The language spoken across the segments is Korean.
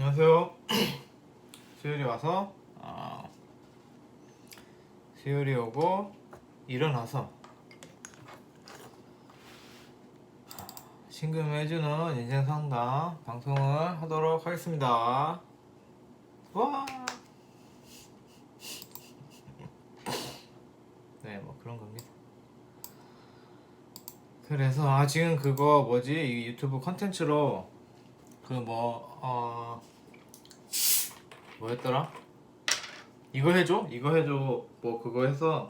안녕하세요. 수요일에 와서 수요일이 오고 일어나서 신금해주는 인생상담 방송을 하도록 하겠습니다. 와. 네, 뭐 그런 겁니다. 그래서 지금 그거 뭐지? 이 유튜브 컨텐츠로 뭐였더라? 이거 해줘? 이거 해줘. 뭐 그거 해서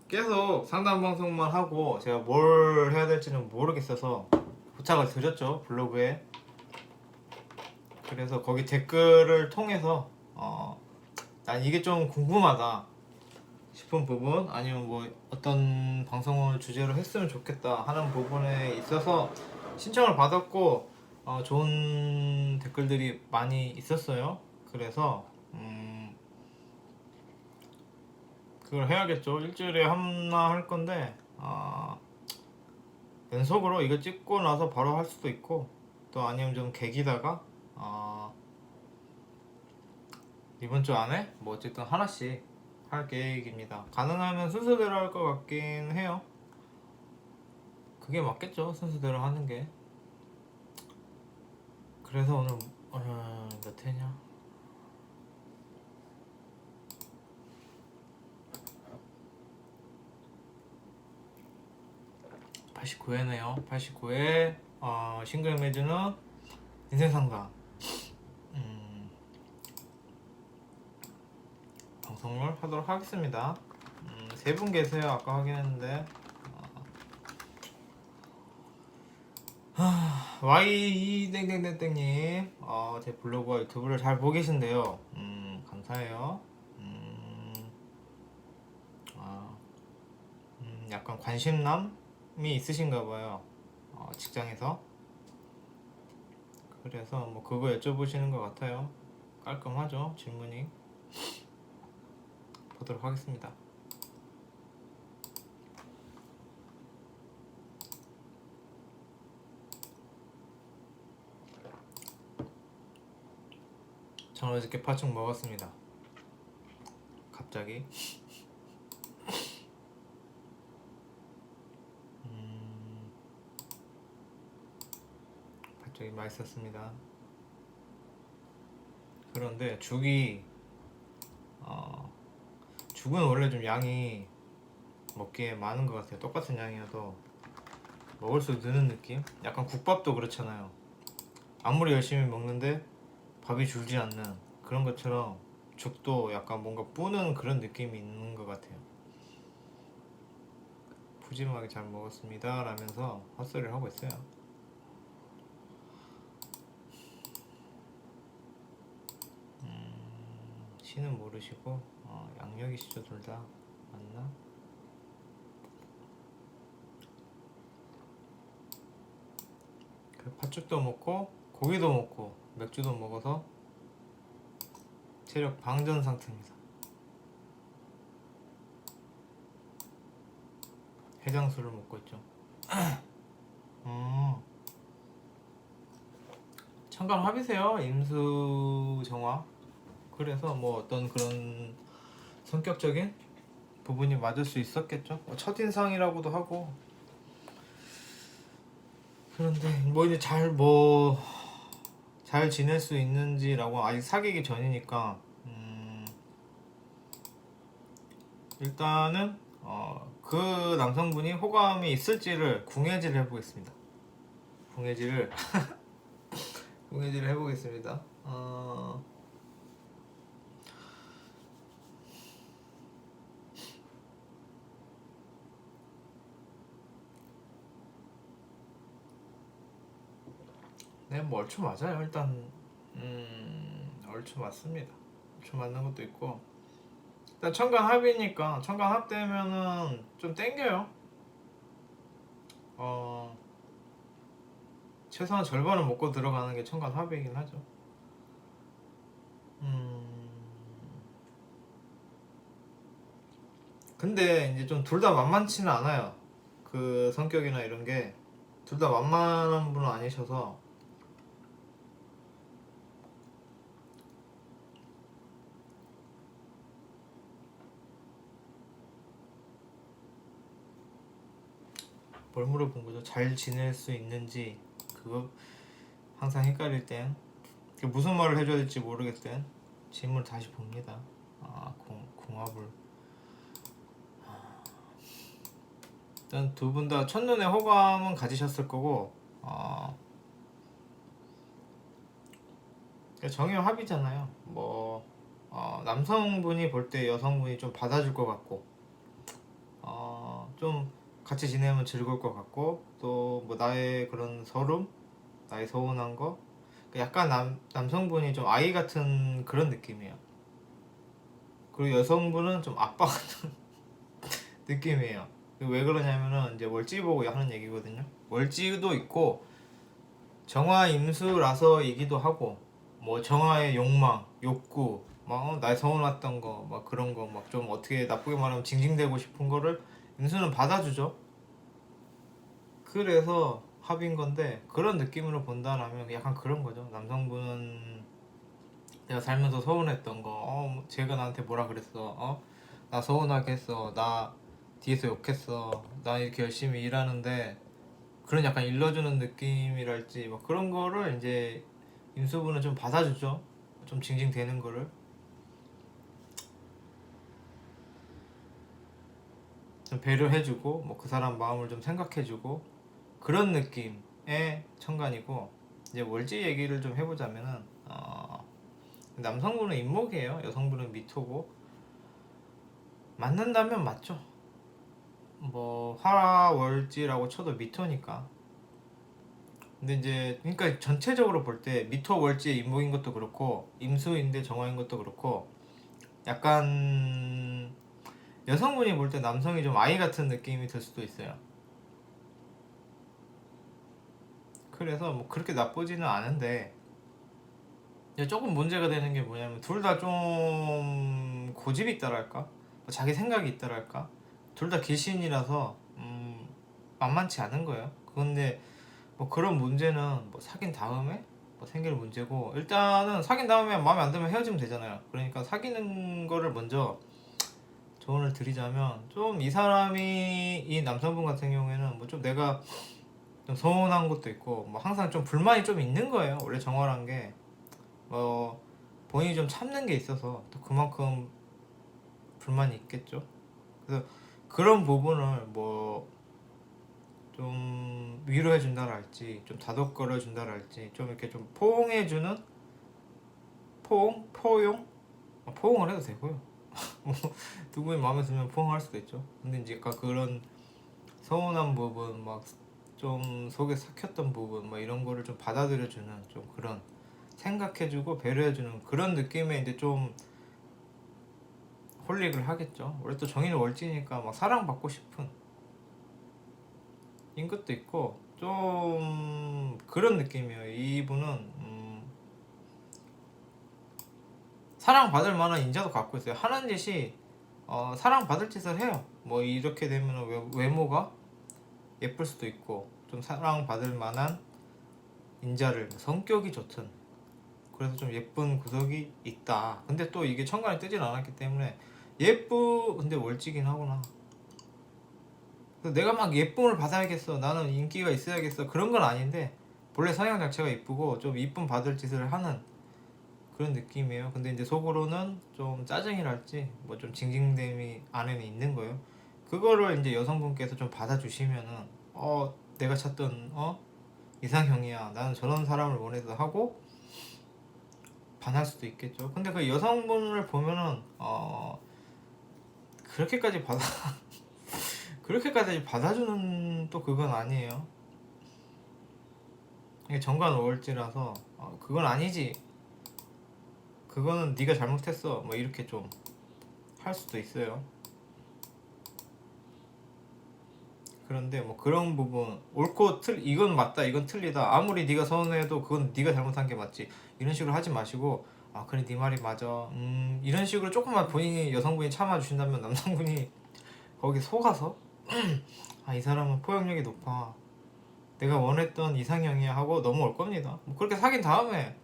계속 상담 방송만 하고 제가 뭘 해야 될지는 모르겠어서 부탁을 드렸죠, 블로그에. 그래서 거기 댓글을 통해서 난 이게 좀 궁금하다 싶은 부분, 아니면 뭐 어떤 방송을 주제로 했으면 좋겠다 하는 부분에 있어서 신청을 받았고 좋은 댓글들이 많이 있었어요. 그래서 그걸 해야겠죠. 일주일에 하나 할 건데 연속으로 이거 찍고 나서 바로 할 수도 있고, 또 아니면 좀 개기다가 이번 주 안에 뭐 어쨌든 하나씩 할 계획입니다. 가능하면 순서대로 할 것 같긴 해요. 그게 맞겠죠, 순서대로 하는 게. 그래서 오늘 몇 회냐? 89회네요. 89회 싱글 매주는 인생상담 방송을 하도록 하겠습니다. 세 분 계세요. 아까 확인했는데 Y 땡땡땡땡님 제 블로그와 유튜브를 잘 보고 계신데요. 감사해요. 약간 관심남이 있으신가 봐요. 직장에서. 그래서 뭐 그거 여쭤보시는 것 같아요. 깔끔하죠, 질문이. 보도록 하겠습니다. 저는 어저께 팥죽 먹었습니다. 갑자기. 팥죽이 맛있었습니다. 그런데 죽은 원래 좀 양이 먹기에 많은 것 같아요. 똑같은 양이어도 먹을수록 느는 느낌? 약간 국밥도 그렇잖아요. 아무리 열심히 먹는데 밥이 줄지 않는 그런 것처럼 죽도 약간 뭔가 뿌는 그런 느낌이 있는 것 같아요. 푸짐하게 잘 먹었습니다 라면서 헛소리를 하고 있어요. 시는 모르시고 양력이시죠, 둘 다. 맞나? 그 팥죽도 먹고 고기도 먹고 맥주도 먹어서 체력 방전 상태입니다. 해장술을 먹고 있죠. 잠깐 합의세요, 임수정화. 그래서 뭐 어떤 그런 성격적인 부분이 맞을 수 있었겠죠. 첫인상이라고도 하고. 그런데 뭐 이제 잘 지낼 수 있는지라고, 아직 사귀기 전이니까 일단은 그 남성분이 호감이 있을지를 궁예지를 해보겠습니다. 궁예지를 해보겠습니다. 네, 뭐 얼추 맞아요. 일단 얼추 맞습니다. 얼추 맞는 것도 있고, 일단 천간 합이니까, 천간 합되면은 좀 땡겨요. 최소한 절반은 먹고 들어가는 게 천간 합이긴 하죠. 근데 이제 좀 둘 다 만만치는 않아요. 그 성격이나 이런 게 둘 다 만만한 분은 아니셔서 뭘 물어본 거죠? 잘 지낼 수 있는지. 그거 항상 헷갈릴 땐 무슨 말을 해줘야 될지 모르겠을 땐 질문을 다시 봅니다. 궁합을 일단 두 분 다 첫눈에 호감은 가지셨을 거고 정형합이잖아요. 남성분이 볼 때 여성분이 좀 받아줄 것 같고 좀 같이 지내면 즐거울 것 같고 또 뭐 나의 그런 서름, 나의 서운한 거 약간 남성분이 좀 아이 같은 그런 느낌이에요. 그리고 여성분은 좀 아빠 같은 느낌이에요. 왜 그러냐면은 이제 월지 보고 하는 얘기거든요. 월지도 있고 정화 임수라서이기도 하고 뭐 정화의 욕망, 욕구, 막 나의 서운했던 거, 막 그런 거, 막 좀 어떻게 나쁘게 말하면 징징대고 싶은 거를 임수는 받아주죠. 그래서 합인 건데 그런 느낌으로 본다라면 약간 그런 거죠. 남성분은 내가 살면서 서운했던 거, 쟤가 나한테 뭐라 그랬어, 나 서운하게 했어, 나 뒤에서 욕했어, 나 이렇게 열심히 일하는데 그런 약간 일러주는 느낌이랄지 막 그런 거를 이제 임수분은 좀 받아주죠. 좀 징징대는 거를 좀 배려해주고 뭐 그 사람 마음을 좀 생각해주고 그런 느낌의 천간이고 이제 월지 얘기를 좀 해보자면은 남성분은 임목이에요. 여성분은 미토고 맞는다면 맞죠. 뭐 화월지라고 쳐도 미토니까. 근데 이제 그러니까 전체적으로 볼 때 미토 월지의 임목인 것도 그렇고 임수인데 정화인 것도 그렇고 약간 여성분이 볼 때 남성이 좀 아이 같은 느낌이 들 수도 있어요. 그래서 뭐 그렇게 나쁘지는 않은데 조금 문제가 되는 게 뭐냐면 둘 다 좀 고집이 있다랄까? 뭐 자기 생각이 있다랄까? 둘 다 길신이라서 만만치 않은 거예요. 그런데 뭐 그런 문제는 뭐 사귄 다음에 뭐 생길 문제고 일단은 사귄 다음에 마음에 안 들면 헤어지면 되잖아요. 그러니까 사귀는 거를 먼저 조언을 드리자면 좀 이 사람이 이 남성분 같은 경우에는 뭐 좀 내가 좀 서운한 것도 있고 뭐 항상 좀 불만이 좀 있는 거예요. 원래 정화란 게 본인이 좀 참는 게 있어서 또 그만큼 불만이 있겠죠. 그래서 그런 부분을 뭐 좀 위로해 준다랄지 좀 다독거려 준다랄지 좀 이렇게 좀 포용해 주는 포용 포용을 해도 되고요. 뭐 누구의 마음에 들면 포용할 수도 있죠. 근데 이제 약간 그런 서운한 부분 막 좀 속에 삭혔던 부분 뭐 이런 거를 좀 받아들여주는 좀 그런 생각해주고 배려해주는 그런 느낌의 이제 좀 홀릭을 하겠죠. 원래 또 정의는 월지니까 막 사랑받고 싶은 인 것도 있고 좀 그런 느낌이에요. 이분은 사랑받을 만한 인자도 갖고 있어요. 하는 짓이 사랑받을 짓을 해요. 뭐 이렇게 되면 외모가 예쁠 수도 있고 좀 사랑받을 만한 인자를 성격이 좋든 그래서 좀 예쁜 구석이 있다. 근데 또 이게 천간에 뜨진 않았기 때문에 근데 월지긴 하구나. 내가 막 예쁨을 받아야겠어, 나는 인기가 있어야겠어, 그런 건 아닌데 본래 성향 자체가 이쁘고 좀 이쁨 받을 짓을 하는 그런 느낌이에요. 근데 이제 속으로는 좀 짜증이랄지 뭐 좀 징징됨이 안에는 있는 거예요. 그거를 이제 여성분께서 좀 받아주시면은 내가 찾던 이상형이야, 나는 저런 사람을 원해서 하고 반할 수도 있겠죠. 근데 그 여성분을 보면은 그렇게까지 받아 그렇게까지 받아주는 또 그건 아니에요. 이게 정관 월지라서 그건 아니지, 그거는 네가 잘못했어, 뭐 이렇게 좀 할 수도 있어요. 그런데 뭐 그런 부분 옳고 이건 맞다 이건 틀리다 아무리 네가 서운해도 그건 네가 잘못한 게 맞지 이런 식으로 하지 마시고 그래 네 말이 맞아 이런 식으로 조금만 본인이 여성분이 참아주신다면 남성분이 거기 속아서 이 사람은 포용력이 높아, 내가 원했던 이상형이야 하고 넘어올 겁니다. 뭐 그렇게 사귄 다음에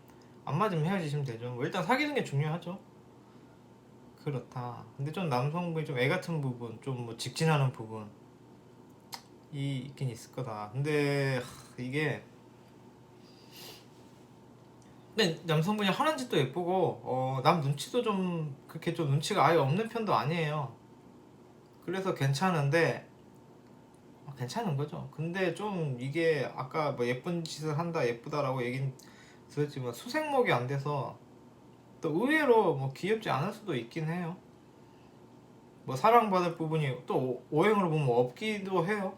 안 맞으면 헤어지시면 되죠. 뭐 일단 사귀는 게 중요하죠. 그렇다. 근데 좀 남성분이 좀 애 같은 부분, 좀 뭐 직진하는 부분 이 있긴 있을 거다. 근데 이게 근데 남성분이 하는 짓도 예쁘고 남 눈치도 좀 그렇게 좀 눈치가 아예 없는 편도 아니에요. 그래서 괜찮은데 괜찮은 거죠. 근데 좀 이게 아까 뭐 예쁜 짓을 한다 예쁘다라고 얘긴 들었지만 수색목이 안 돼서 또 의외로 뭐 귀엽지 않을 수도 있긴 해요. 뭐 사랑받을 부분이 또 오행으로 보면 없기도 해요.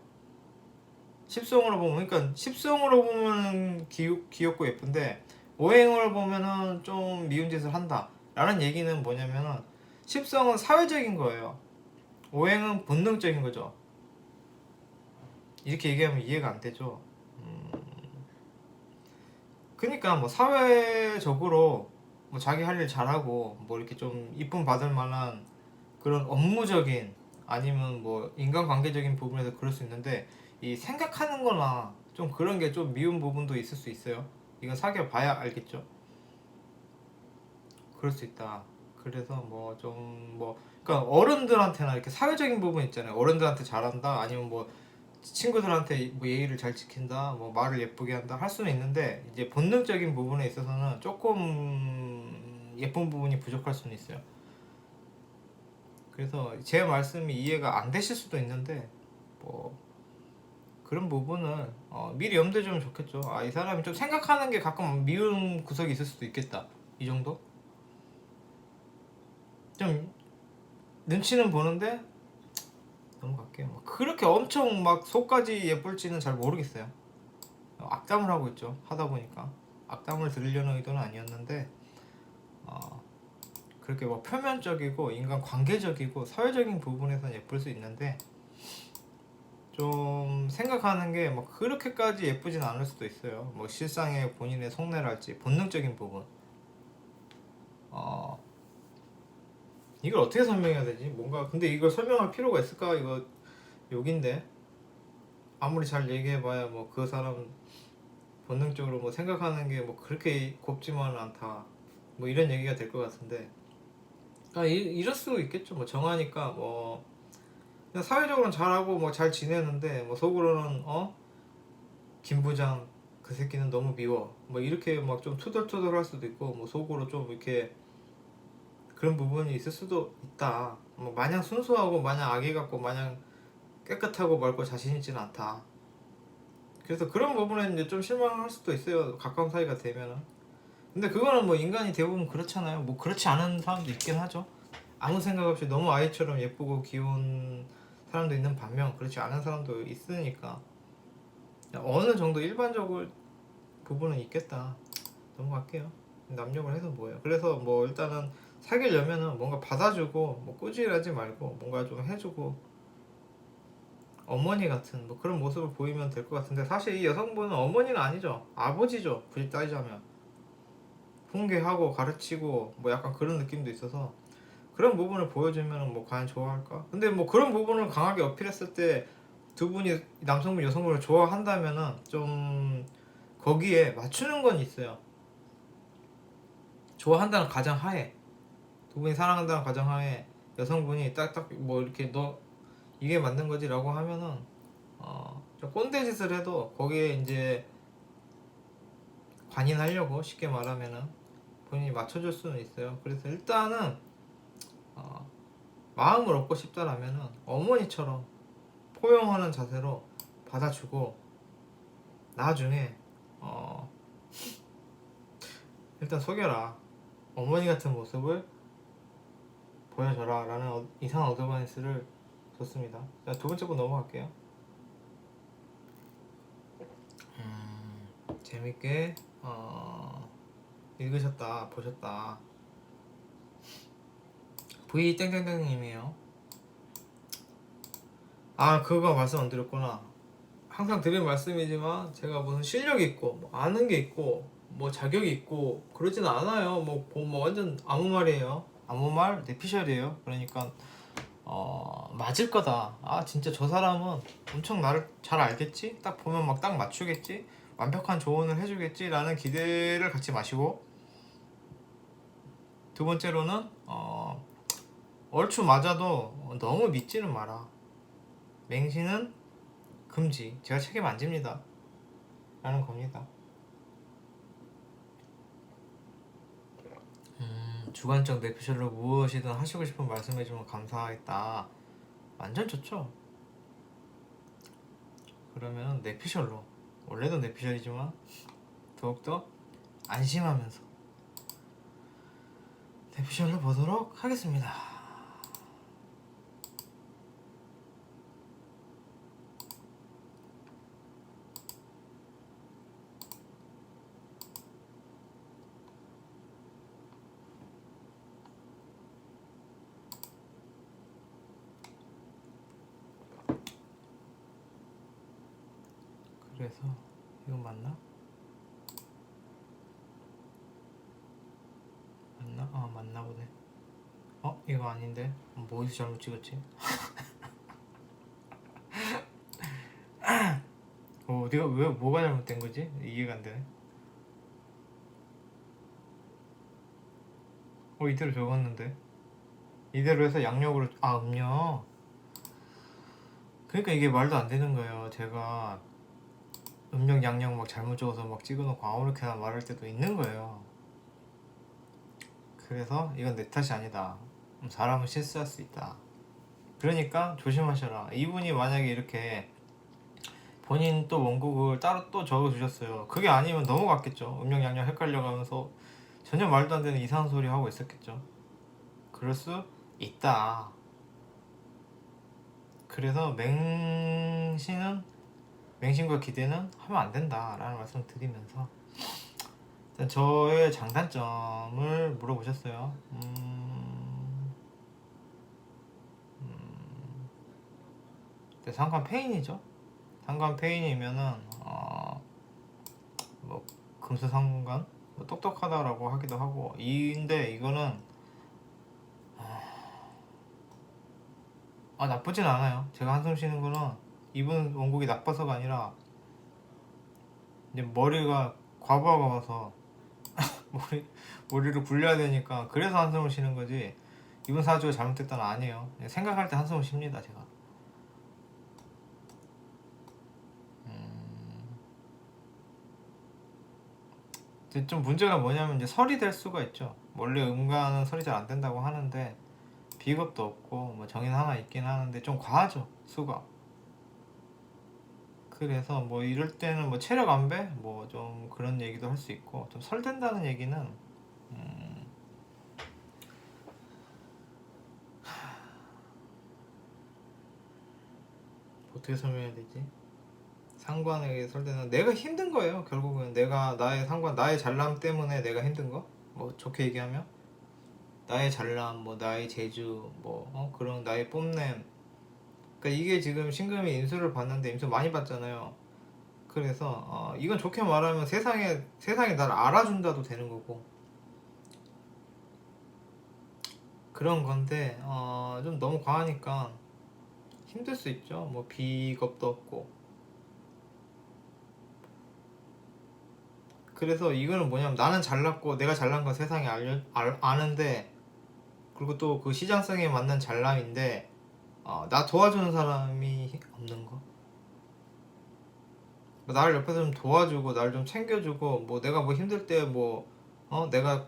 십성으로 보면 그러니까 십성으로 보면 귀엽고 예쁜데 오행으로 보면은 좀 미운 짓을 한다 라는 얘기는 뭐냐면은 십성은 사회적인 거예요. 오행은 본능적인 거죠. 이렇게 얘기하면 이해가 안 되죠. 그러니까 뭐 사회적으로 뭐 자기 할 일 잘하고 뭐 이렇게 좀 이쁨 받을 만한 그런 업무적인 아니면 뭐 인간관계적인 부분에서 그럴 수 있는데 이 생각하는 거나 좀 그런 게 좀 미운 부분도 있을 수 있어요. 이건 사귀어 봐야 알겠죠. 그럴 수 있다. 그래서 뭐 좀 뭐 그러니까 어른들한테나 이렇게 사회적인 부분 있잖아요. 어른들한테 잘한다 아니면 뭐 친구들한테 뭐 예의를 잘 지킨다 뭐 말을 예쁘게 한다 할 수는 있는데 이제 본능적인 부분에 있어서는 조금 예쁜 부분이 부족할 수는 있어요. 그래서 제 말씀이 이해가 안 되실 수도 있는데 뭐 그런 부분은 미리 염두에 두면 좋겠죠. 아, 이 사람이 좀 생각하는 게 가끔 미운 구석이 있을 수도 있겠다. 이 정도? 좀 눈치는 보는데 넘어갈게요. 뭐 그렇게 엄청 막 속까지 예쁠지는 잘 모르겠어요. 악담을 하고 있죠. 하다 보니까 악담을 들으려는 의도는 아니었는데 어, 그렇게 뭐 표면적이고 인간 관계적이고 사회적인 부분에서는 예쁠 수 있는데 좀 생각하는 게 뭐 그렇게까지 예쁘진 않을 수도 있어요. 뭐 실상의 본인의 속내랄지 본능적인 부분. 어 이걸 어떻게 설명해야 되지? 뭔가 근데 이걸 설명할 필요가 있을까? 이거 욕인데 아무리 잘 얘기해봐야 뭐 그 사람 본능적으로 뭐 생각하는 게 뭐 그렇게 곱지만은 않다. 뭐 이런 얘기가 될 것 같은데. 아 이럴 수도 있겠죠. 뭐 정하니까 뭐 그냥 사회적으로는 잘하고 뭐 잘 지내는데 뭐 속으로는 김 부장 그 새끼는 너무 미워 뭐 이렇게 막 좀 투덜투덜 할 수도 있고 뭐 속으로 좀 이렇게 그런 부분이 있을 수도 있다. 뭐 마냥 순수하고 마냥 악의 같고 마냥 깨끗하고 맑고 자신 있지는 않다. 그래서 그런 부분에 이제 좀 실망할 수도 있어요. 가까운 사이가 되면은. 근데 그거는 뭐 인간이 대부분 그렇잖아요. 뭐 그렇지 않은 사람도 있긴 하죠. 아무 생각 없이 너무 아이처럼 예쁘고 귀여운 사람도 있는 반면 그렇지 않은 사람도 있으니까 어느 정도 일반적으로 부분은 있겠다. 넘어갈게요. 남욕을 해서 뭐예요. 그래서 뭐 일단은 사귀려면은 뭔가 받아주고 뭐 꾸질하지 말고 뭔가 좀 해주고 어머니 같은 뭐 그런 모습을 보이면 될 것 같은데 사실 이 여성분은 어머니는 아니죠. 아버지죠. 굳이 따지자면 훈계하고 가르치고 뭐 약간 그런 느낌도 있어서 그런 부분을 보여주면 뭐 과연 좋아할까? 근데 뭐 그런 부분을 강하게 어필했을 때 두 분이 남성분 여성분을 좋아한다면은 좀 거기에 맞추는 건 있어요. 좋아한다는 가정하에 두 분이 사랑한다는 가정하에 여성분이 딱딱 뭐 이렇게 너 이게 맞는 거지라고 하면은 좀 꼰대 짓을 해도 거기에 이제 관인하려고 쉽게 말하면은 본인이 맞춰줄 수는 있어요. 그래서 일단은 어, 마음을 얻고 싶다라면은 어머니처럼 포용하는 자세로 받아주고 나중에 어, 일단 속여라 어머니 같은 모습을 보여줘라 라는 이상한 어드바이스를 줬습니다. 자, 두 번째 분 넘어갈게요. 재밌게 읽으셨다 보셨다. V 땡땡땡님이에요. 아 그거 말씀 안 드렸구나. 항상 드린 말씀이지만 제가 무슨 실력이 있고 뭐 아는 게 있고 뭐 자격이 있고 그러진 않아요. 뭐 완전 아무 말이에요. 아무 말 내피셜이에요. 그러니까 맞을 거다. 아 진짜 저 사람은 엄청 나를 잘 알겠지? 딱 보면 막 딱 맞추겠지? 완벽한 조언을 해주겠지? 라는 기대를 갖지 마시고, 두 번째로는 얼추 맞아도 너무 믿지는 마라. 맹신은 금지. 제가 책임 안 집니다. 라는 겁니다. 주관적 뇌피셜로 무엇이든 하시고 싶은 말씀해주면 감사하겠다. 완전 좋죠. 그러면 뇌피셜로, 원래도 뇌피셜이지만 더욱더 안심하면서 뇌피셜로 보도록 하겠습니다. 그래서 이거 맞나? 맞나? 맞나 보네. 이거 아닌데? 뭐 어디서 잘못 찍었지? 내가 왜 뭐가 잘못된 거지? 이해가 안 되네. 이대로 적었는데 이대로 해서 양력으로 음력. 그러니까 이게 말도 안 되는 거예요. 제가 음력 양력 막 잘못 적어서 막 찍어놓고 아무렇게나 말할 때도 있는 거예요. 그래서 이건 내 탓이 아니다. 사람은 실수할 수 있다. 그러니까 조심하셔라. 이분이 만약에 이렇게 본인 또 원곡을 따로 또 적어주셨어요. 그게 아니면 넘어갔겠죠. 음력 양력 헷갈려가면서 전혀 말도 안 되는 이상한 소리 하고 있었겠죠. 그럴 수 있다. 그래서 맹신과 기대는 하면 안 된다라는 말씀을 드리면서, 일단 저의 장단점을 물어보셨어요. 상관 페인이죠. 상관 페인이면은 뭐 금수상관, 뭐 똑똑하다라고 하기도 하고, 근데 이거는 나쁘진 않아요. 제가 한숨 쉬는 거는 이분 원곡이 나빠서가 아니라 이제 머리가 과부하가 와서 머리를 굴려야 되니까 그래서 한숨을 쉬는 거지, 이분 사주가 잘못됐다는 아니에요. 생각할 때 한숨을 쉽니다 제가. 좀 문제가 뭐냐면 이제 설이 될 수가 있죠. 원래 음가는 설이 잘 안 된다고 하는데 비겁도 없고 뭐 정인 하나 있긴 하는데 좀 과하죠 수가. 그래서 뭐 이럴 때는 뭐 체력 안배 뭐 좀 그런 얘기도 할 수 있고, 좀 설된다는 얘기는 어떻게 설명해야 되지? 상관에게 설대는 내가 힘든 거예요. 결국은 내가 나의 상관, 나의 잘남 때문에 내가 힘든 거. 뭐 좋게 얘기하면 나의 잘남, 뭐 나의 재주, 뭐 그런 나의 뽐냄. 그러니까 이게 지금 신금이 인수를 봤는데 인수 많이 봤잖아요. 그래서 이건 좋게 말하면 세상에 나를 알아준다도 되는 거고 그런 건데, 좀 너무 과하니까 힘들 수 있죠. 뭐 비겁도 없고. 그래서 이거는 뭐냐면 나는 잘났고 내가 잘난 건 세상에 아는데, 그리고 또 그 시장성에 맞는 잘남인데 나 도와주는 사람이 없는 거. 뭐 나를 옆에서 좀 도와주고 나를 좀 챙겨주고, 뭐 내가 뭐 힘들 때 뭐 내가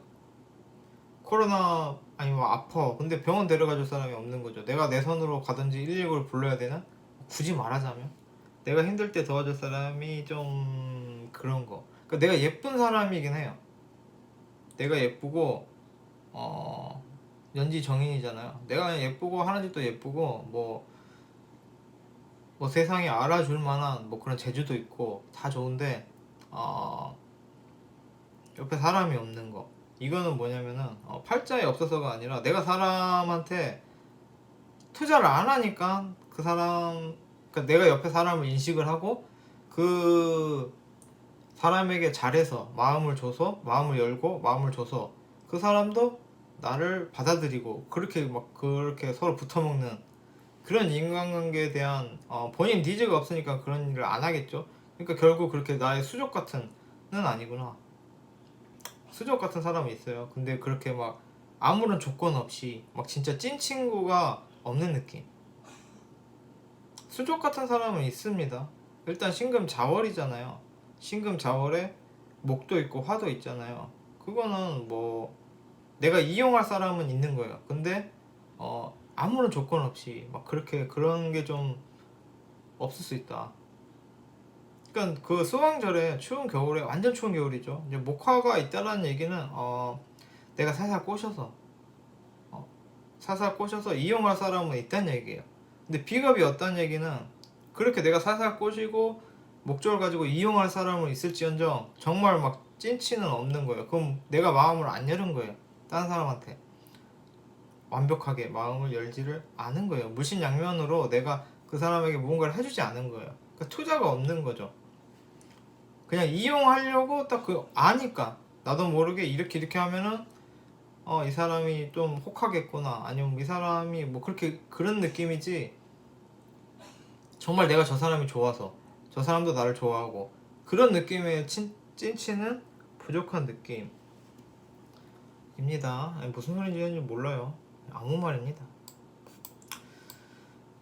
코로나 아니면 아파 근데 병원 데려가 줄 사람이 없는 거죠. 내가 내 손으로 가든지 119를 불러야 되나? 굳이 말하자면 내가 힘들 때 도와줄 사람이 좀 그런 거. 그러니까 내가 예쁜 사람이긴 해요. 내가 예쁘고 연지 정인이잖아요. 내가 그냥 예쁘고 하는 짓도 예쁘고 뭐 세상에 알아줄 만한 뭐 그런 재주도 있고 다 좋은데 옆에 사람이 없는 거. 이거는 뭐냐면은 팔자에 없어서가 아니라 내가 사람한테 투자를 안 하니까 그 사람, 그러니까 내가 옆에 사람을 인식을 하고 그 사람에게 잘해서 마음을 줘서 마음을 열고 마음을 줘서 그 사람도 나를 받아들이고 그렇게 서로 붙어먹는 그런 인간관계에 대한 본인 니즈가 없으니까 그런 일을 안 하겠죠. 그러니까 결국 그렇게 나의 수족 같은 는 아니구나. 수족 같은 사람이 있어요. 근데 그렇게 막 아무런 조건 없이 막 진짜 찐 친구가 없는 느낌. 수족 같은 사람은 있습니다. 일단 신금자월이잖아요. 신금자월에 목도 있고 화도 있잖아요. 그거는 뭐 내가 이용할 사람은 있는 거예요. 근데 아무런 조건 없이 막 그렇게 그런 게 좀 없을 수 있다. 그러니까 그 수왕절에 추운 겨울에 완전 추운 겨울이죠. 이제 목화가 있다라는 얘기는 내가 살살 꼬셔서 살살 꼬셔서 이용할 사람은 있다는 얘기예요. 근데 비겁이 없다는 얘기는 그렇게 내가 살살 꼬시고 목적을 가지고 이용할 사람은 있을지언정 정말 막 찐치는 없는 거예요. 그럼 내가 마음을 안 여는 거예요. 다른 사람한테 완벽하게 마음을 열지를 않은 거예요. 물신양면으로 내가 그 사람에게 무언가를 해주지 않은 거예요. 그러니까 투자가 없는 거죠. 그냥 이용하려고 딱 그 아니까 나도 모르게 이렇게 하면은 이 사람이 좀 혹하겠구나, 아니면 이 사람이 뭐 그렇게 그런 느낌이지, 정말 내가 저 사람이 좋아서 저 사람도 나를 좋아하고 그런 느낌의 찐치는 부족한 느낌입니다. 무슨 소리인지 몰라요. 아무 말입니다.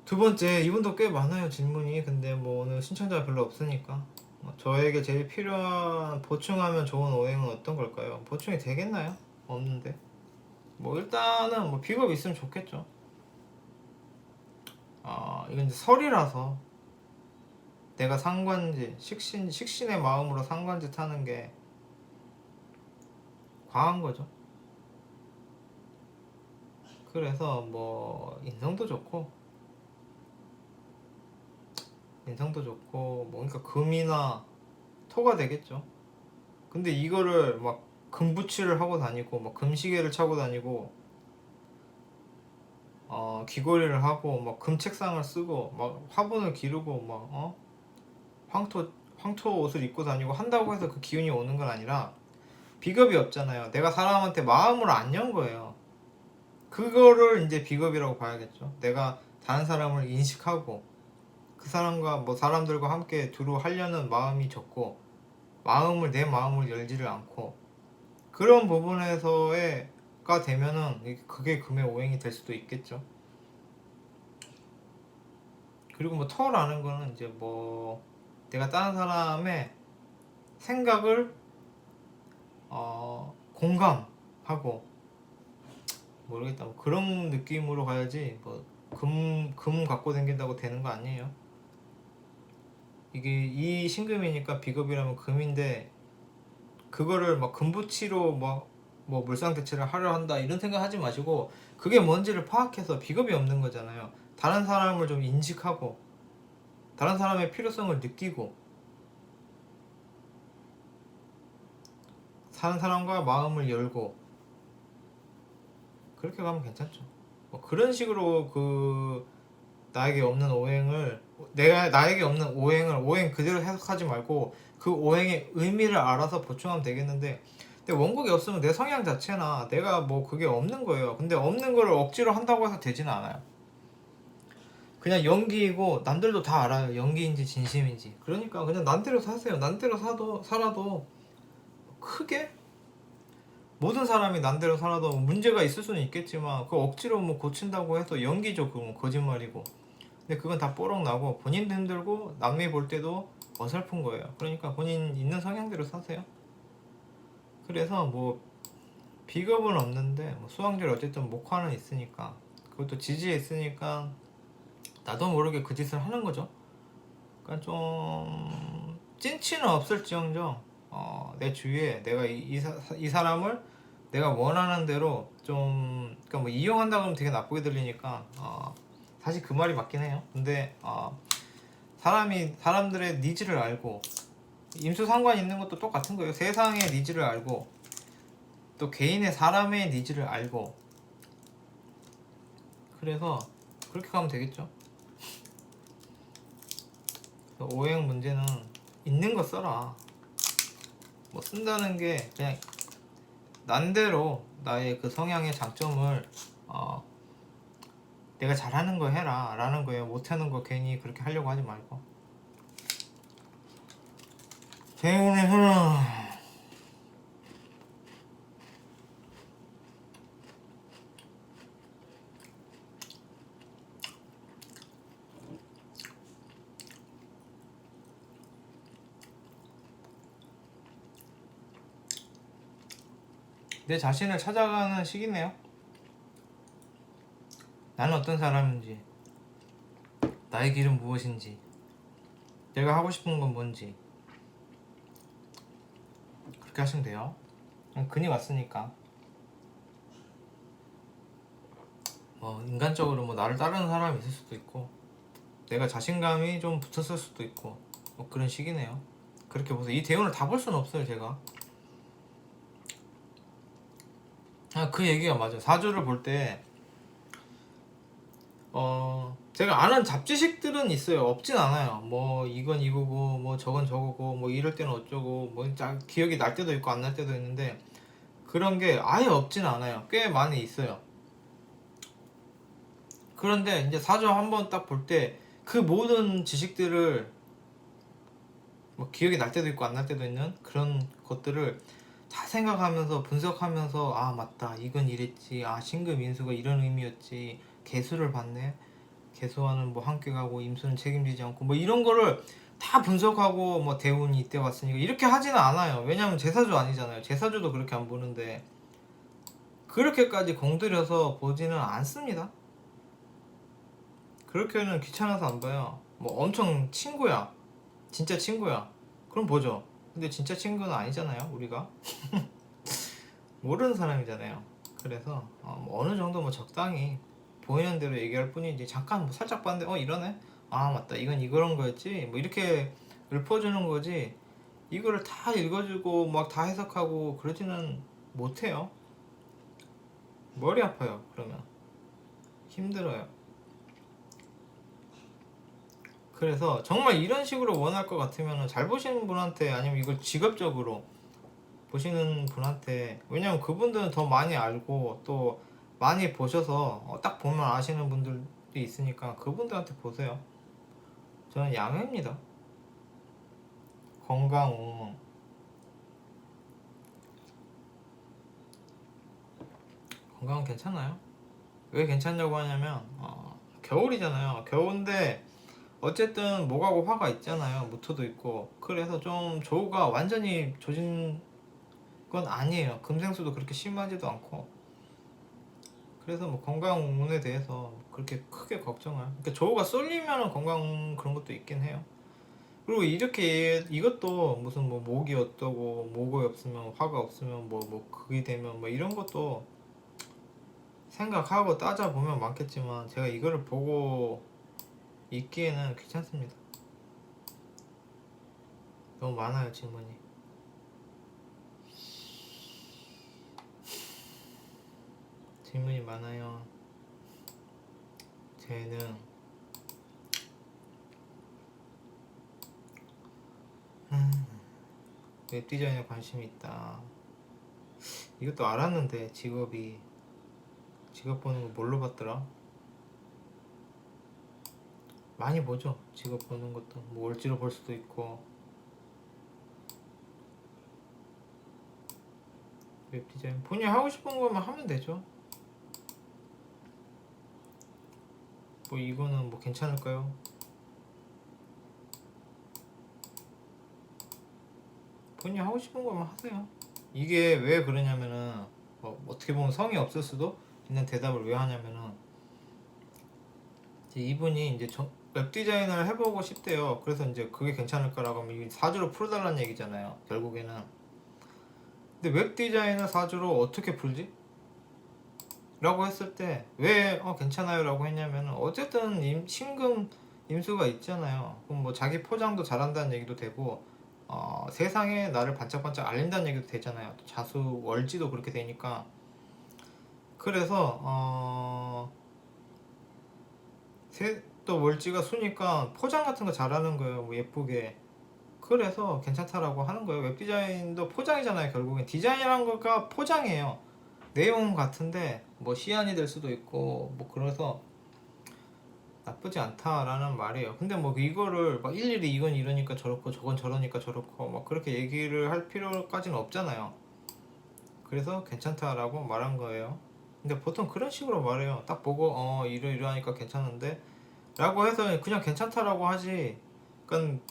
두 번째, 이분도 꽤 많아요 질문이. 근데 뭐 오늘 신청자가 별로 없으니까 저에게 제일 필요한 보충하면 좋은 오행은 어떤 걸까요? 보충이 되겠나요? 없는데 뭐 일단은 뭐 비겁 있으면 좋겠죠. 이건 이제 설이라서 내가 상관지 식신의 마음으로 상관지 타는 게 과한 거죠. 그래서 뭐 인성도 좋고 뭔가 금이나 토가 되겠죠. 근데 이거를 막 금부치를 하고 다니고 막 금시계를 차고 다니고 귀걸이를 하고 막 금책상을 쓰고 막 화분을 기르고 막 황토 옷을 입고 다니고 한다고 해서 그 기운이 오는 건 아니라 비겁이 없잖아요. 내가 사람한테 마음을 안 연 거예요. 그거를 이제 비겁이라고 봐야겠죠. 내가 다른 사람을 인식하고 그 사람과 뭐 사람들과 함께 두루 하려는 마음이 적고 내 마음을 열지를 않고 그런 부분에서가 되면은 그게 금의 오행이 될 수도 있겠죠. 그리고 뭐 터라는 거는 이제 뭐 내가 다른 사람의 생각을 공감하고 모르겠다. 뭐 그런 느낌으로 가야지 뭐 금 갖고 다닌다고 되는 거 아니에요. 이게 이 신금이니까 비겁이라면 금인데 그거를 막 금붙이로 뭐 물상 대체를 하려 한다 이런 생각 하지 마시고 그게 뭔지를 파악해서 비겁이 없는 거잖아요. 다른 사람을 좀 인식하고 다른 사람의 필요성을 느끼고 다른 사람과 마음을 열고 그렇게 가면 괜찮죠. 뭐 그런 식으로 나에게 없는 오행을 나에게 없는 오행을 오행 그대로 해석하지 말고 그 오행의 의미를 알아서 보충하면 되겠는데, 근데 원곡이 없으면 내 성향 자체나 내가 뭐 그게 없는 거예요. 근데 없는 거를 억지로 한다고 해서 되지는 않아요. 그냥 연기이고 남들도 다 알아요. 연기인지 진심인지. 그러니까 그냥 난대로 사세요. 난대로 살아도 크게 모든 사람이 난대로 살아도 문제가 있을 수는 있겠지만 그 억지로 뭐 고친다고 해서 연기죠. 그건 거짓말이고. 근데 그건 다 뽀록 나고 본인도 힘들고 남이 볼 때도 어설픈 거예요. 그러니까 본인 있는 성향대로 사세요. 그래서 뭐 비겁은 없는데 뭐 수왕절 어쨌든 목화는 있으니까 그것도 지지에 있으니까 나도 모르게 그 짓을 하는 거죠. 그러니까 좀 찐치는 없을지언정 내 주위에 내가 이 사람을 내가 원하는 대로 좀 그러니까 뭐 이용한다 그러면 되게 나쁘게 들리니까 사실 그 말이 맞긴 해요. 근데 사람들의 니즈를 알고 임수상관 있는 것도 똑같은 거예요. 세상의 니즈를 알고 또 개인의 사람의 니즈를 알고 그래서 그렇게 가면 되겠죠. 오행 문제는 있는 거 써라. 뭐 쓴다는 게 그냥 난대로 나의 그 성향의 장점을 내가 잘하는 거 해라 라는 거예요. 못하는 거 괜히 그렇게 하려고 하지 말고. 대운에서는 내 자신을 찾아가는 시기네요. 나는 어떤 사람인지, 나의 길은 무엇인지, 내가 하고 싶은 건 뭔지 그렇게 하시면 돼요. 근이 왔으니까 뭐 인간적으로 뭐 나를 따르는 사람이 있을 수도 있고 내가 자신감이 좀 붙었을 수도 있고 뭐 그런 시기네요. 그렇게 보세요. 이 대운을 다 볼 수는 없어요 제가. 그 얘기가 맞아요. 사주를 볼 때 제가 아는 잡지식들은 있어요. 없진 않아요. 뭐 이건 이거고 뭐 저건 저거고 뭐 이럴 때는 어쩌고 뭐 기억이 날 때도 있고 안 날 때도 있는데 그런 게 아예 없진 않아요. 꽤 많이 있어요. 그런데 이제 사주 한번 딱 볼 때 그 모든 지식들을 뭐 기억이 날 때도 있고 안 날 때도 있는 그런 것들을 다 생각하면서 분석하면서 아 맞다 이건 이랬지 아 신금 인수가 이런 의미였지 개수를 봤네 개수와는 뭐 함께 가고 임수는 책임지지 않고 뭐 이런 거를 다 분석하고 뭐 대운이 이때 왔으니까 이렇게 하지는 않아요. 왜냐면 제 사주 아니잖아요. 제 사주도 그렇게 안 보는데 그렇게까지 공들여서 보지는 않습니다. 그렇게는 귀찮아서 안 봐요. 뭐 엄청 친구야 진짜 친구야 그럼 보죠. 근데 진짜 친구는 아니잖아요 우리가. 모르는 사람이잖아요. 그래서 뭐 어느 정도 뭐 적당히 보이는 대로 얘기할 뿐이지 잠깐 뭐 살짝 봤는데 이러네 아 맞다 이건 이런 거였지 뭐 이렇게 읊어주는 거지 이거를 다 읽어주고 막 다 해석하고 그러지는 못해요. 머리 아파요. 그러면 힘들어요. 그래서 정말 이런 식으로 원할 것 같으면 잘 보시는 분한테 아니면 이걸 직업적으로 보시는 분한테 왜냐면 그분들은 더 많이 알고 또 많이 보셔서 딱 보면 아시는 분들이 있으니까 그분들한테 보세요. 저는 양해입니다. 건강 건강은 괜찮아요. 왜 괜찮냐고 하냐면 겨울이잖아요. 겨울인데 어쨌든 목하고 화가 있잖아요. 무토도 있고 그래서 좀 조우가 완전히 조진 건 아니에요. 금생수도 그렇게 심하지도 않고 그래서 뭐 건강운에 대해서 그렇게 크게 걱정을 그러니까 조우가 쏠리면 건강 그런 것도 있긴 해요. 그리고 이렇게 이것도 무슨 뭐 목이 어떠고 목이 없으면 화가 없으면 뭐 그게 되면 뭐 이런 것도 생각하고 따져보면 많겠지만 제가 이거를 보고 있기에는 귀찮습니다. 너무 많아요 질문이. 질문이 많아요. 쟤는 웹디자인에 관심이 있다. 이것도 알았는데 직업 보는 거 뭘로 봤더라? 많이 보죠. 직업 보는 것도 뭐 월지로 볼 수도 있고 웹디자인 본인이 하고 싶은 것만 하면 되죠. 뭐 이거는 뭐 괜찮을까요? 본인이 하고 싶은 것만 하세요. 이게 왜 그러냐면은 뭐 어떻게 보면 성의 없을 수도 있는 대답을 왜 하냐면은 이제 이분이 이제 웹디자인을 해보고 싶대요. 그래서 이제 그게 괜찮을까라고 하면 이 사주로 풀어달라는 얘기잖아요 결국에는. 근데 웹디자인을 사주로 어떻게 풀지? 라고 했을 때 왜 괜찮아요 라고 했냐면 어쨌든 신금 임수가 있잖아요. 그럼 뭐 자기 포장도 잘한다는 얘기도 되고 세상에 나를 반짝반짝 알린다는 얘기도 되잖아요. 또 자수 월지도 그렇게 되니까 그래서 또 월지가 수니까 포장 같은 거 잘하는 거예요. 뭐 예쁘게 그래서 괜찮다라고 하는 거예요. 웹디자인도 포장이잖아요. 결국엔 디자인이란 거가 포장이에요. 내용은 같은데 뭐 시안이 될 수도 있고 뭐 그래서 나쁘지 않다라는 말이에요. 근데 뭐 이거를 막 일일이 이건 이러니까 저렇고 저건 저러니까 저렇고 막 그렇게 얘기를 할 필요까지는 없잖아요. 그래서 괜찮다라고 말한 거예요. 근데 보통 그런 식으로 말해요. 딱 보고 이러이러하니까 괜찮은데 라고 해서 그냥 괜찮다라고 하지. 그러니까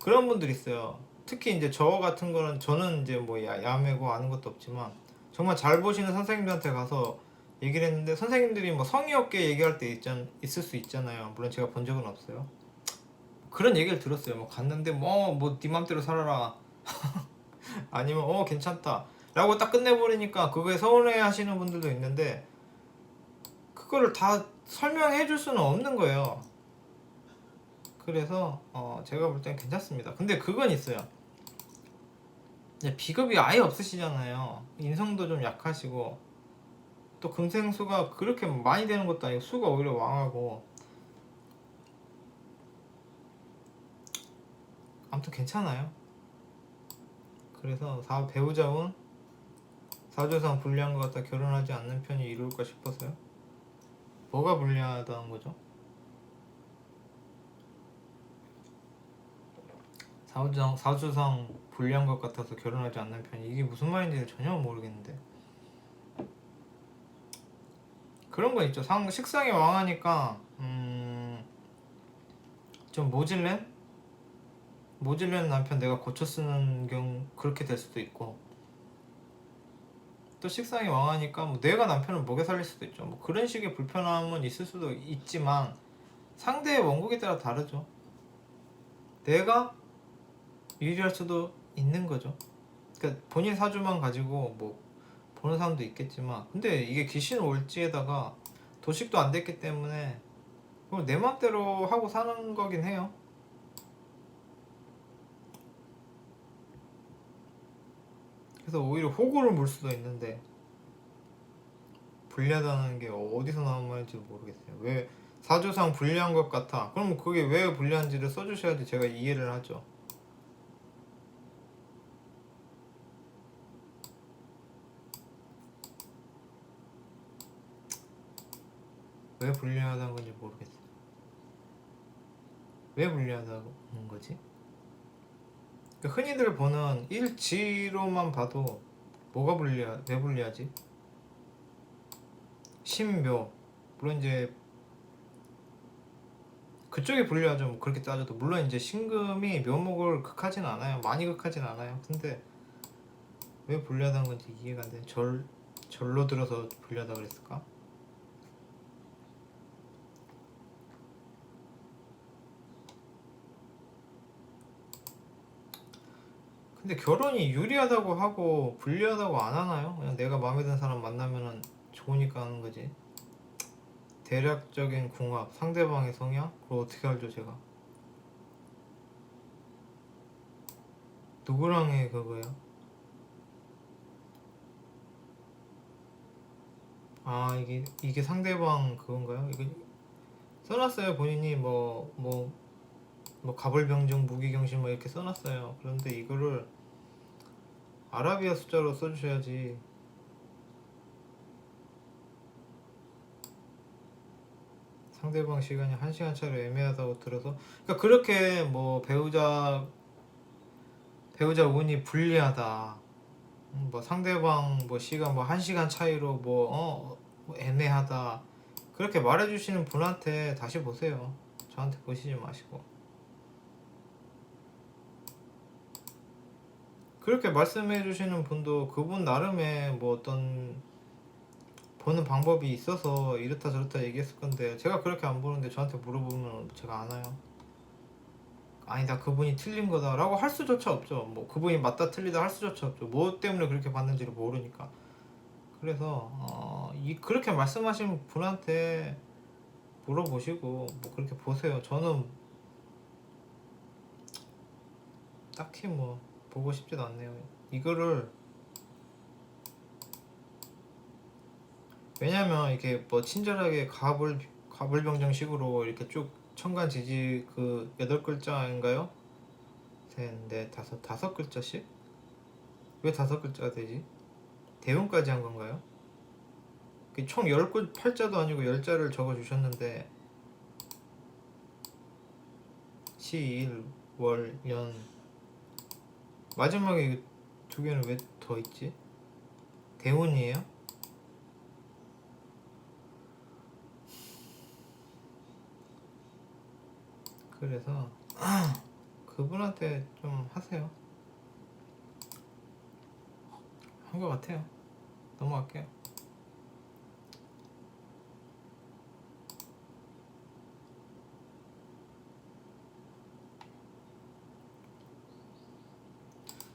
그런 분들 있어요. 특히 이제 저 같은 거는 저는 이제 뭐 야매고 아는 것도 없지만 정말 잘 보시는 선생님들한테 가서 얘기를 했는데 선생님들이 뭐 성의 없게 얘기할 때 있을 수 있잖아요. 물론 제가 본 적은 없어요. 그런 얘기를 들었어요. 뭐 갔는데 네 맘대로 살아라. 아니면 괜찮다 라고 딱 끝내버리니까 그거에 서운해 하시는 분들도 있는데 그거를 다 설명해 줄 수는 없는 거예요. 그래서 제가 볼 땐 괜찮습니다. 근데 그건 있어요. 비겁이 아예 없으시잖아요. 인성도 좀 약하시고 또 금생수가 그렇게 많이 되는 것도 아니고 수가 오히려 왕하고 아무튼 괜찮아요. 그래서 배우자운 사주상 불리한 것 같아 결혼하지 않는 편이 이룰까 싶어서요. 뭐가 불리하다는 거죠? 사주상 불리한 것 같아서 결혼하지 않는 편이 이게 무슨 말인지 전혀 모르겠는데 그런 거 있죠. 식상이 왕하니까 좀 모질len 남편 내가 고쳐 쓰는 경우 그렇게 될 수도 있고 또 식상이 왕하니까 뭐 내가 남편을 먹여 살릴 수도 있죠. 뭐 그런 식의 불편함은 있을 수도 있지만 상대의 원국에 따라 다르죠. 내가 유리할 수도 있는 거죠. 그러니까 본인 사주만 가지고 뭐 보는 사람도 있겠지만 근데 이게 귀신 올지에다가 도식도 안 됐기 때문에 내 맘대로 하고 사는 거긴 해요. 그래서 오히려 호구를 물 수도 있는데 불리하다는 게 어디서 나온 말인지 모르겠어요. 왜 사주상 불리한 것 같아? 그럼 그게 왜 불리한지를 써주셔야지 제가 이해를 하죠. 왜 불리하다는 건지 모르겠어요. 왜 불리하다는 거지? 그러니까 흔히들 보는 일지로만 봐도 왜 불리하지? 신묘 물론 이제 그쪽이 불리하죠. 뭐 그렇게 따져도 물론 이제 신금이 묘목을 극하진 않아요. 많이 극하진 않아요. 근데 왜 불리하다는 건지 이해가 안 돼. 절로 들어서 불리하다 그랬을까? 근데 결혼이 유리하다고 하고 불리하다고 안 하나요? 그냥 내가 마음에 드는 사람 만나면은 좋으니까 하는 거지. 대략적인 궁합, 상대방의 성향? 그걸 어떻게 알죠 제가? 누구랑의 그거예요? 아 이게 상대방 그건가요? 이거 써놨어요 본인이 뭐 가불병정 무기경신 뭐 이렇게 써놨어요. 그런데 이거를 아라비아 숫자로 써주셔야지. 상대방 시간이 1시간 차로 애매하다고 들어서 그러니까 그렇게 뭐 배우자 운이 불리하다 뭐 상대방 뭐 시간 뭐 1시간 차이로 뭐 애매하다 그렇게 말해주시는 분한테 다시 보세요. 저한테 보시지 마시고 그렇게 말씀해 주시는 분도 그분 나름의 뭐 어떤 보는 방법이 있어서 이렇다 저렇다 얘기했을 건데 제가 그렇게 안 보는데 저한테 물어보면 제가 아나요? 아니다 그분이 틀린 거다 라고 할 수조차 없죠. 뭐 그분이 맞다 틀리다 할 수조차 없죠. 뭐 때문에 그렇게 봤는지를 모르니까. 그래서 그렇게 말씀하신 분한테 물어보시고 뭐 그렇게 보세요. 저는 딱히 뭐 보고 싶지도 않네요. 이거를 왜냐면 이렇게 뭐 친절하게 가불병정식으로 이렇게 쭉 천간지지 그 8글자인가요? 셋, 넷, 다섯 글자씩? 왜 다섯 글자가 되지? 대운까지 한 건가요? 총 10글자도 아니고 10자를 적어주셨는데 시, 일, 월, 연 마지막에 두 개는 왜 더 있지? 대운이에요? 그래서 그분한테 좀 하세요. 한 것 같아요. 넘어갈게요.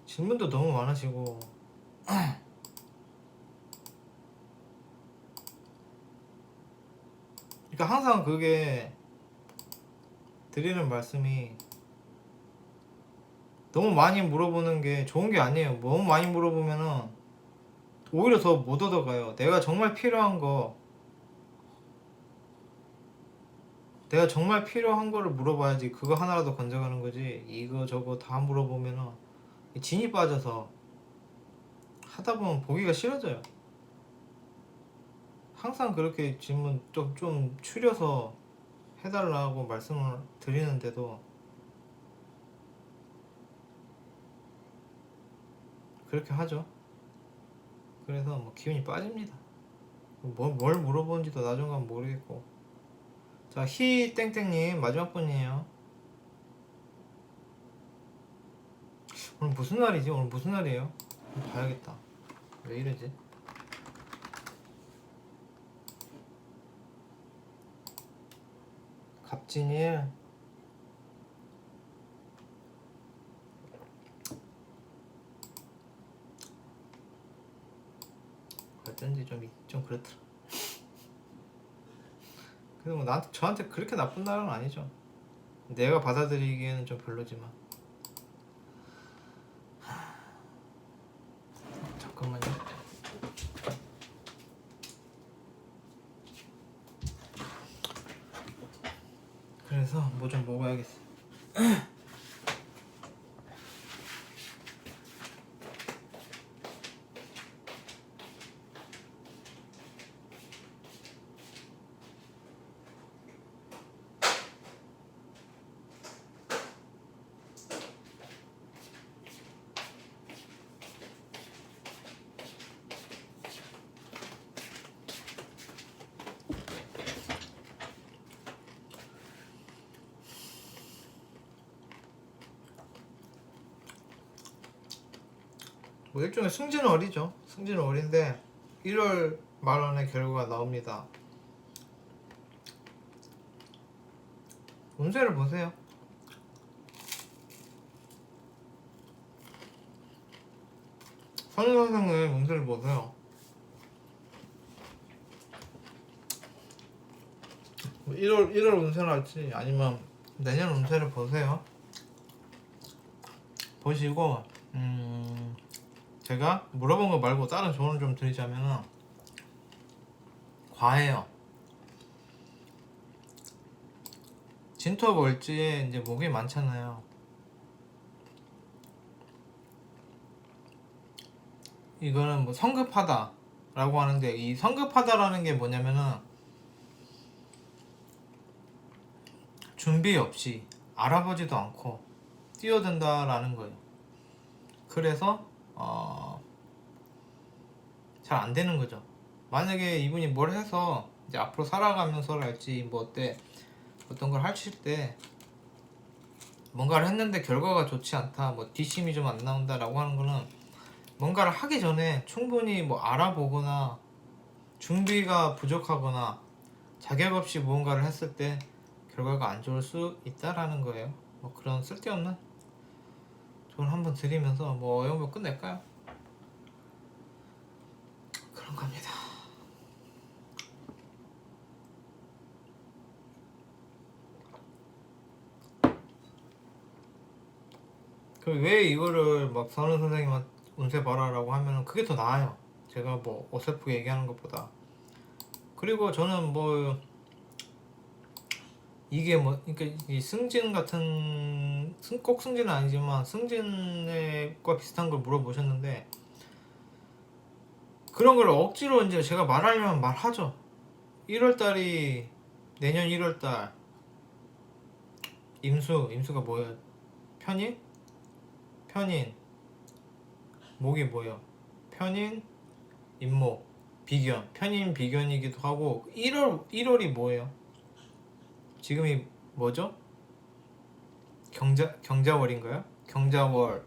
질문도 너무 많으시고 그러니까 항상 그게 드리는 말씀이 너무 많이 물어보는 게 좋은 게 아니에요. 너무 많이 물어보면은 오히려 더 못 얻어가요. 내가 정말 필요한 거를 물어봐야지. 그거 하나라도 건져가는 거지. 이거 저거 다 물어보면은 진이 빠져서 하다 보면 보기가 싫어져요. 항상 그렇게 질문 좀 추려서 해달라고 말씀을 드리는데도 그렇게 하죠. 그래서 뭐 기운이 빠집니다. 뭘 물어보는지도 나중 가면 모르겠고. 자, 히땡땡님 마지막 분이에요. 오늘 무슨 날이지? 오늘 무슨 날이에요? 봐야겠다. 왜 이러지? 갑진일. 어쩐지 좀 그렇더라. 근데 뭐 저한테 그렇게 나쁜 날은 아니죠. 내가 받아들이기에는 좀 별로지만. 잠깐만요. 그래서 뭐 좀 먹어야겠어. 뭐 일종의 승진월이죠. 승진월인데 1월 말원의 결과가 나옵니다. 운세를 보세요. 선우 선생의 운세를 보세요. 1월 운세를 할지 아니면 내년 운세를 보세요. 보시고 제가 물어본 거 말고 다른 조언을 좀 드리자면은 과해요. 진토 월지에 이제 목이 많잖아요. 이거는 뭐 성급하다 라고 하는데, 이 성급하다라는 게 뭐냐면은 준비 없이 알아보지도 않고 뛰어든다라는 거예요. 그래서 잘 안 되는 거죠. 만약에 이분이 뭘 해서 이제 앞으로 살아가면서랄지 뭐 어떤 걸 하실 때 뭔가를 했는데 결과가 좋지 않다, 뭐 뒷심이 좀 안 나온다라고 하는 거는 뭔가를 하기 전에 충분히 뭐 알아보거나 준비가 부족하거나 자격 없이 무언가를 했을 때 결과가 안 좋을 수 있다라는 거예요. 뭐 그런 쓸데없는 조언 한번 드리면서 뭐 어려운 거 끝낼까요? 그런 겁니다. 그럼 왜 이거를 막 선우 선생님한테 운세 봐라라고 하면은 그게 더 나아요. 제가 뭐 어설프게 얘기하는 것보다. 그리고 저는 뭐 이게 뭐 그러니까 이 승진 같은 꼭 승진은 아니지만 승진과 비슷한 걸 물어보셨는데, 그런 걸 억지로 이제 제가 말하려면 말하죠. 1월달이 내년 1월달 임수가 뭐예요? 편인 목이 뭐예요? 편인 임목 비견, 편인 비견이기도 하고. 1월이 뭐예요? 지금이 뭐죠? 경자월인가요? 경자월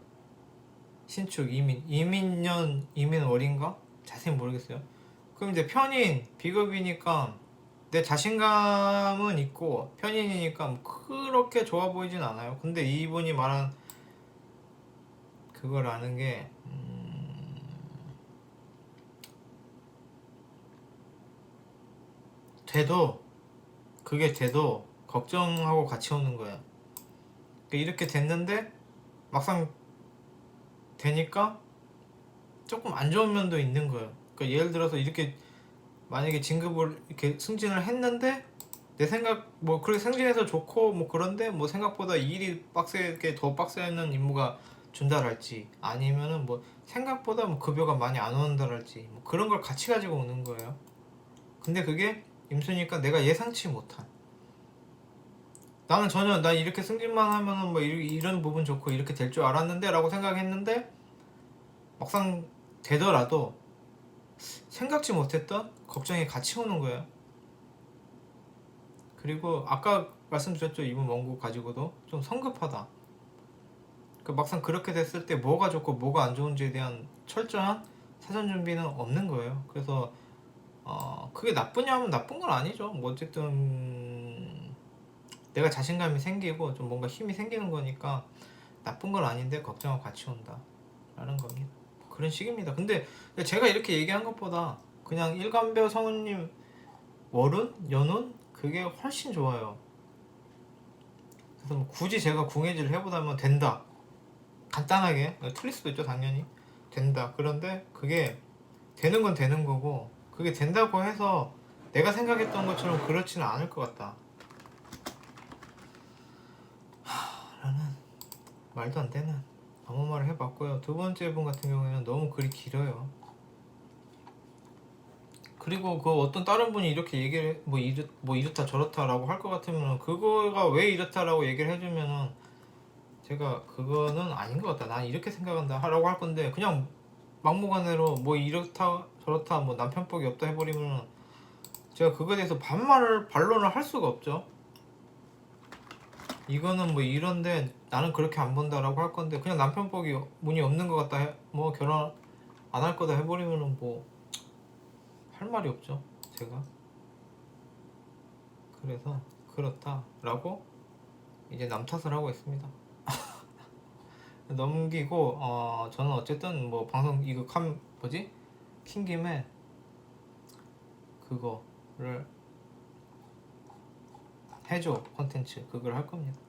신축 이민년 이민월인가? 자세히 모르겠어요. 그럼 이제 편인 비급이니까 내 자신감은 있고 편인이니까 뭐 그렇게 좋아 보이진 않아요. 근데 이분이 말한 그걸 아는 게 돼도 그게 돼도 걱정하고 같이 오는 거예요. 그러니까 이렇게 됐는데 막상 되니까 조금 안 좋은 면도 있는 거예요. 그러니까 예를 들어서 이렇게 만약에 진급을 이렇게 승진을 했는데 내 생각 뭐 그렇게 승진해서 좋고 뭐 그런데 뭐 생각보다 이 일이 빡세게 더 빡세는 임무가 준다랄지 아니면은 뭐 생각보다 뭐 급여가 많이 안 오는다랄지 뭐 그런 걸 같이 가지고 오는 거예요. 근데 그게 임수니까 내가 예상치 못한, 나는 전혀 나 이렇게 승진만 하면은 뭐 이런 부분 좋고 이렇게 될 줄 알았는데 라고 생각했는데 막상 되더라도 생각지 못했던 걱정이 같이 오는 거예요. 그리고 아까 말씀드렸죠, 이분 원고 가지고도 좀 성급하다. 그 막상 그렇게 됐을 때 뭐가 좋고 뭐가 안 좋은지에 대한 철저한 사전 준비는 없는 거예요. 그래서 그게 나쁘냐면 나쁜 건 아니죠. 뭐 어쨌든 내가 자신감이 생기고 좀 뭔가 힘이 생기는 거니까 나쁜 건 아닌데 걱정하고 같이 온다 라는 겁니다. 그런 식입니다. 근데 제가 이렇게 얘기한 것보다 그냥 일관배우 성우님 월운? 연운? 그게 훨씬 좋아요. 그래서 뭐 굳이 제가 궁예지를 해보자면 된다, 간단하게 틀릴 수도 있죠 당연히. 된다. 그런데 그게 되는 건 되는 거고, 그게 된다고 해서 내가 생각했던 것처럼 그렇지는 않을 것 같다 라는 말도 안 되는 아무 말을 해봤고요. 두 번째 분 같은 경우에는 너무 글이 길어요. 그리고 그 어떤 다른 분이 이렇게 얘기를 뭐 이렇다 저렇다라고 할 것 같으면 그거가 왜 이렇다라고 얘기를 해주면은 제가 그거는 아닌 것 같다, 난 이렇게 생각한다 하라고 할 건데, 그냥 막무가내로 뭐 이렇다 저렇다 뭐 남편복이 없다 해버리면 제가 그거에 대해서 반론을 할 수가 없죠. 이거는 뭐 이런데 나는 그렇게 안 본다라고 할 건데, 그냥 남편복이 문이 없는 것 같다 뭐 결혼 안 할 거다 해버리면은 뭐 할 말이 없죠 제가. 그래서 그렇다라고 이제 남 탓을 하고 있습니다. 넘기고 저는 어쨌든 뭐 방송 이거 킨 김에 그거를 해줘 콘텐츠 그걸 할 겁니다.